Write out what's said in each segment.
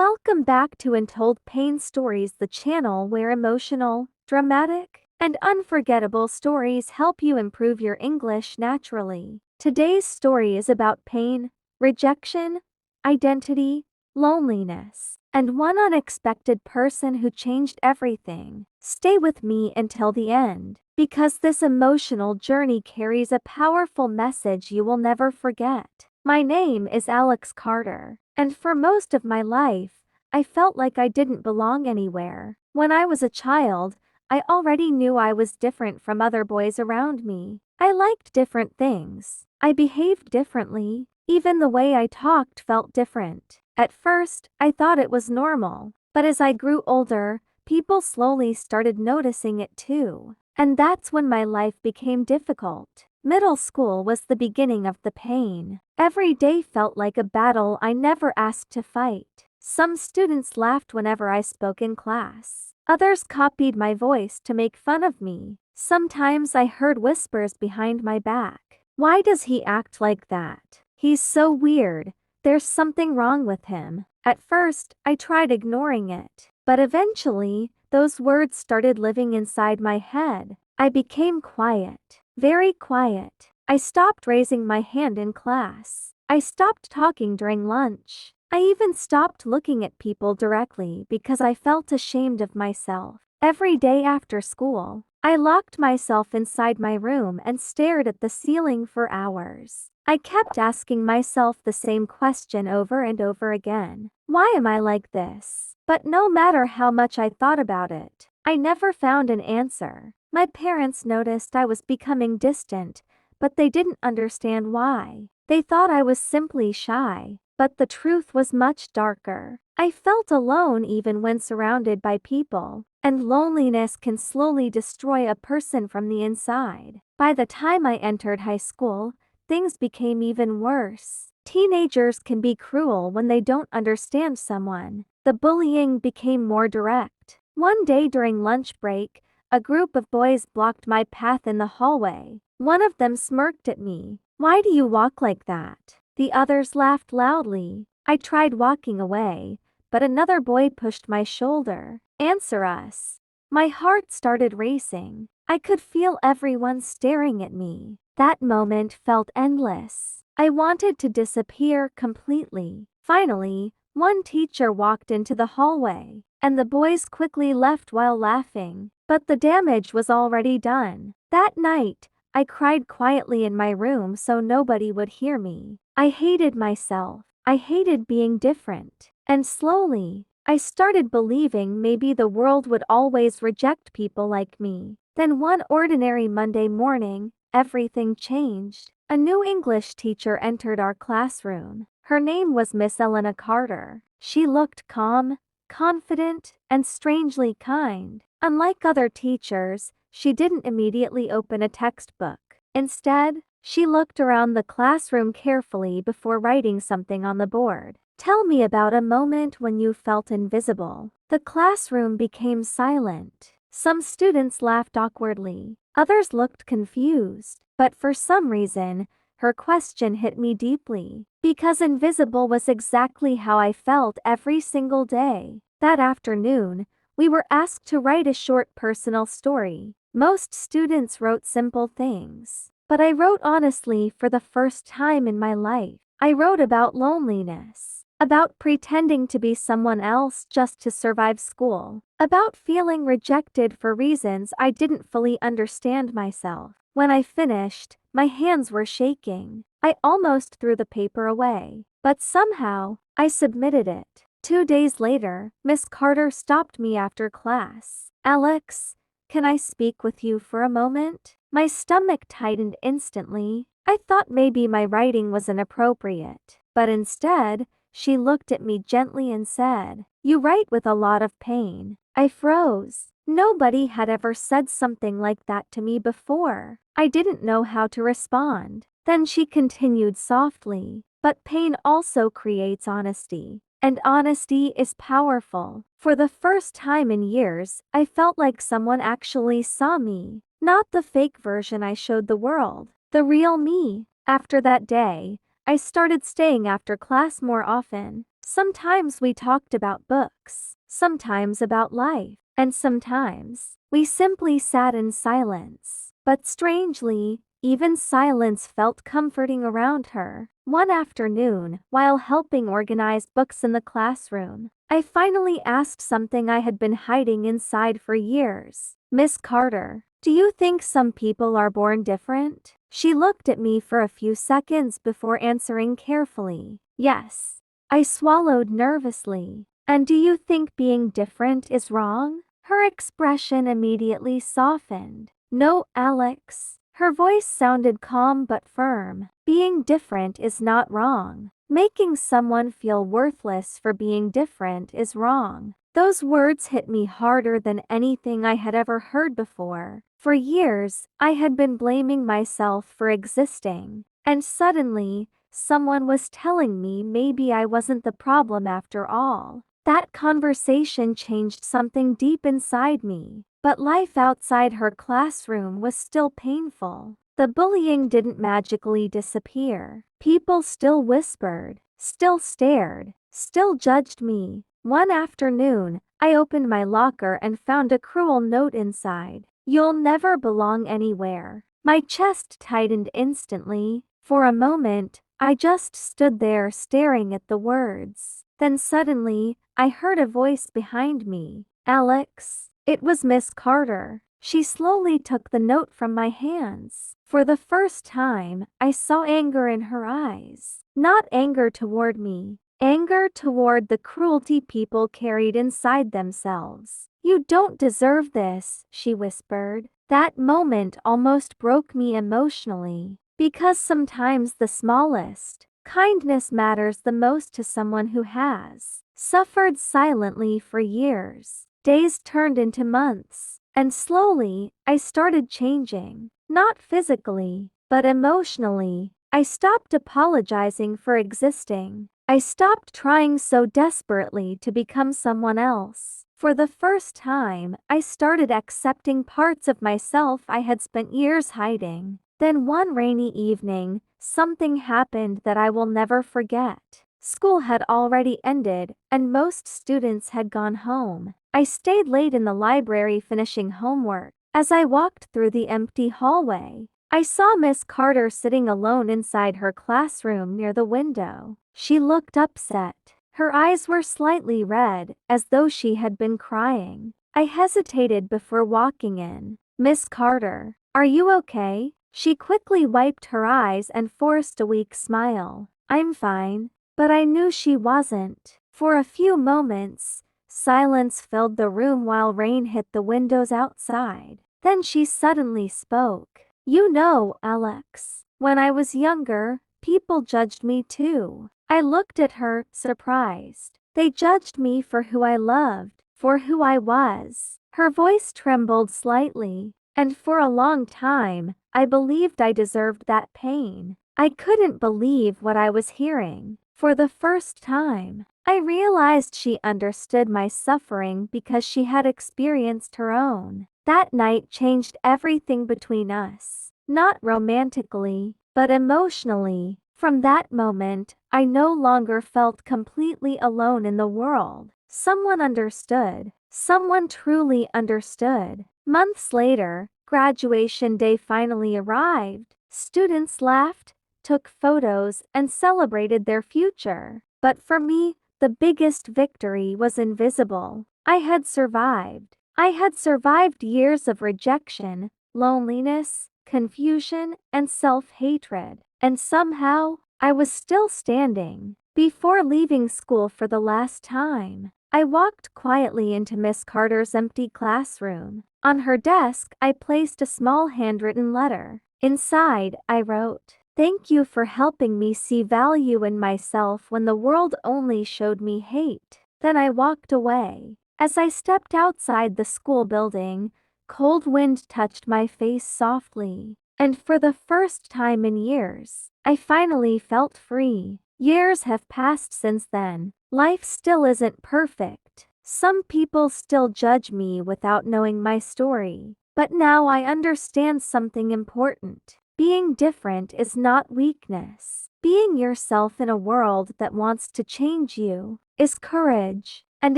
Welcome back to Untold Pain Stories, the channel where emotional, dramatic, and unforgettable stories help you improve your English naturally. Today's story is about pain, rejection, identity, loneliness, and one unexpected person who changed everything. Stay with me until the end, because this emotional journey carries a powerful message you will never forget. My name is Alex Carter, and for most of my life, I felt like I didn't belong anywhere. When I was a child, I already knew I was different from other boys around me. I liked different things. I behaved differently. Even the way I talked felt different. At first, I thought it was normal, but as I grew older, people slowly started noticing it too. And that's when my life became difficult. Middle school was the beginning of the pain. Every day felt like a battle I never asked to fight. Some students laughed whenever I spoke in class. Others copied my voice to make fun of me. Sometimes I heard whispers behind my back. Why does he act like that? He's so weird. There's something wrong with him. At first, I tried ignoring it, but eventually, those words started living inside my head. I became quiet. Very quiet. I stopped raising my hand in class. I stopped talking during lunch. I even stopped looking at people directly because I felt ashamed of myself. Every day after school, I locked myself inside my room and stared at the ceiling for hours. I kept asking myself the same question over and over again. Why am I like this? But no matter how much I thought about it, I never found an answer. My parents noticed I was becoming distant, but they didn't understand why. They thought I was simply shy, but the truth was much darker. I felt alone even when surrounded by people, and loneliness can slowly destroy a person from the inside. By the time I entered high school, things became even worse. Teenagers can be cruel when they don't understand someone. The bullying became more direct. One day during lunch break, a group of boys blocked my path in the hallway. One of them smirked at me. "Why do you walk like that?" The others laughed loudly. I tried walking away, but another boy pushed my shoulder. "Answer us." My heart started racing. I could feel everyone staring at me. That moment felt endless. I wanted to disappear completely. Finally, one teacher walked into the hallway, and the boys quickly left while laughing. But the damage was already done. That night, I cried quietly in my room so nobody would hear me. I hated myself. I hated being different. And slowly, I started believing maybe the world would always reject people like me. Then one ordinary Monday morning, everything changed. A new English teacher entered our classroom. Her name was Miss Elena Carter. She looked calm, confident, and strangely kind. Unlike other teachers, she didn't immediately open a textbook. Instead, she looked around the classroom carefully before writing something on the board. "Tell me about a moment when you felt invisible." The classroom became silent. Some students laughed awkwardly. Others looked confused. But for some reason, her question hit me deeply. Because invisible was exactly how I felt every single day. That afternoon, we were asked to write a short personal story. Most students wrote simple things, but I wrote honestly for the first time in my life. I wrote about loneliness, about pretending to be someone else just to survive school, about feeling rejected for reasons I didn't fully understand myself. When I finished, my hands were shaking. I almost threw the paper away, but somehow, I submitted it. 2 days later, Miss Carter stopped me after class. "Alex, can I speak with you for a moment?" My stomach tightened instantly. I thought maybe my writing was inappropriate, but instead, she looked at me gently and said, "You write with a lot of pain." I froze. Nobody had ever said something like that to me before. I didn't know how to respond. Then she continued softly, "But pain also creates honesty. And honesty is powerful." For the first time in years, I felt like someone actually saw me. Not the fake version I showed the world, the real me. After that day, I started staying after class more often. Sometimes we talked about books, sometimes about life, and sometimes we simply sat in silence. But strangely, even silence felt comforting around her. One afternoon, while helping organize books in the classroom, I finally asked something I had been hiding inside for years. "Miss Carter, do you think some people are born different?" She looked at me for a few seconds before answering carefully. "Yes." I swallowed nervously. "And do you think being different is wrong?" Her expression immediately softened. "No, Alex." Her voice sounded calm but firm. "Being different is not wrong. Making someone feel worthless for being different is wrong." Those words hit me harder than anything I had ever heard before. For years, I had been blaming myself for existing, and suddenly, someone was telling me maybe I wasn't the problem after all. That conversation changed something deep inside me. But life outside her classroom was still painful. The bullying didn't magically disappear. People still whispered, still stared, still judged me. One afternoon, I opened my locker and found a cruel note inside. "You'll never belong anywhere." My chest tightened instantly. For a moment, I just stood there staring at the words. Then suddenly, I heard a voice behind me. "Alex." It was Miss Carter. She slowly took the note from my hands. For the first time, I saw anger in her eyes. Not anger toward me. Anger toward the cruelty people carried inside themselves. "You don't deserve this," she whispered. That moment almost broke me emotionally. Because sometimes the smallest kindness matters the most to someone who has suffered silently for years. Days turned into months, and slowly, I started changing. Not physically, but emotionally. I stopped apologizing for existing. I stopped trying so desperately to become someone else. For the first time, I started accepting parts of myself I had spent years hiding. Then one rainy evening, something happened that I will never forget. School had already ended, and most students had gone home. I stayed late in the library finishing homework. As I walked through the empty hallway, I saw Miss Carter sitting alone inside her classroom near the window. She looked upset. Her eyes were slightly red, as though she had been crying. I hesitated before walking in. "Miss Carter, are you okay?" She quickly wiped her eyes and forced a weak smile. "I'm fine." But I knew she wasn't. For a few moments, silence filled the room while rain hit the windows outside. Then she suddenly spoke. "You know, Alex, when I was younger, people judged me too." I looked at her, surprised. They judged me for who I loved, for who I was. Her voice trembled slightly, and for a long time, I believed I deserved that pain. I couldn't believe what I was hearing. For the first time, I realized she understood my suffering because she had experienced her own. That night changed everything between us. Not romantically, but emotionally. From that moment, I no longer felt completely alone in the world. Someone understood. Someone truly understood. Months later, graduation day finally arrived. Students laughed, took photos, and celebrated their future. But for me, the biggest victory was invisible. I had survived. I had survived years of rejection, loneliness, confusion, and self-hatred. And somehow, I was still standing. Before leaving school for the last time, I walked quietly into Miss Carter's empty classroom. On her desk, I placed a small handwritten letter. Inside, I wrote, "Thank you for helping me see value in myself when the world only showed me hate." Then I walked away. As I stepped outside the school building, cold wind touched my face softly. And for the first time in years, I finally felt free. Years have passed since then. Life still isn't perfect. Some people still judge me without knowing my story. But now I understand something important. Being different is not weakness. Being yourself in a world that wants to change you is courage. And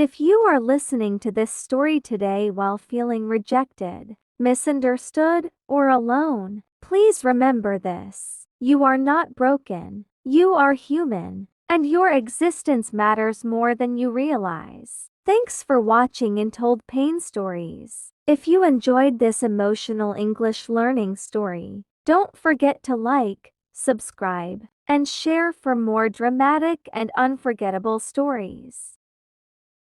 if you are listening to this story today while feeling rejected, misunderstood, or alone, please remember this. You are not broken. You are human. And your existence matters more than you realize. Thanks for watching Untold Pain Stories. If you enjoyed this emotional English learning story, don't forget to like, subscribe, and share for more dramatic and unforgettable stories.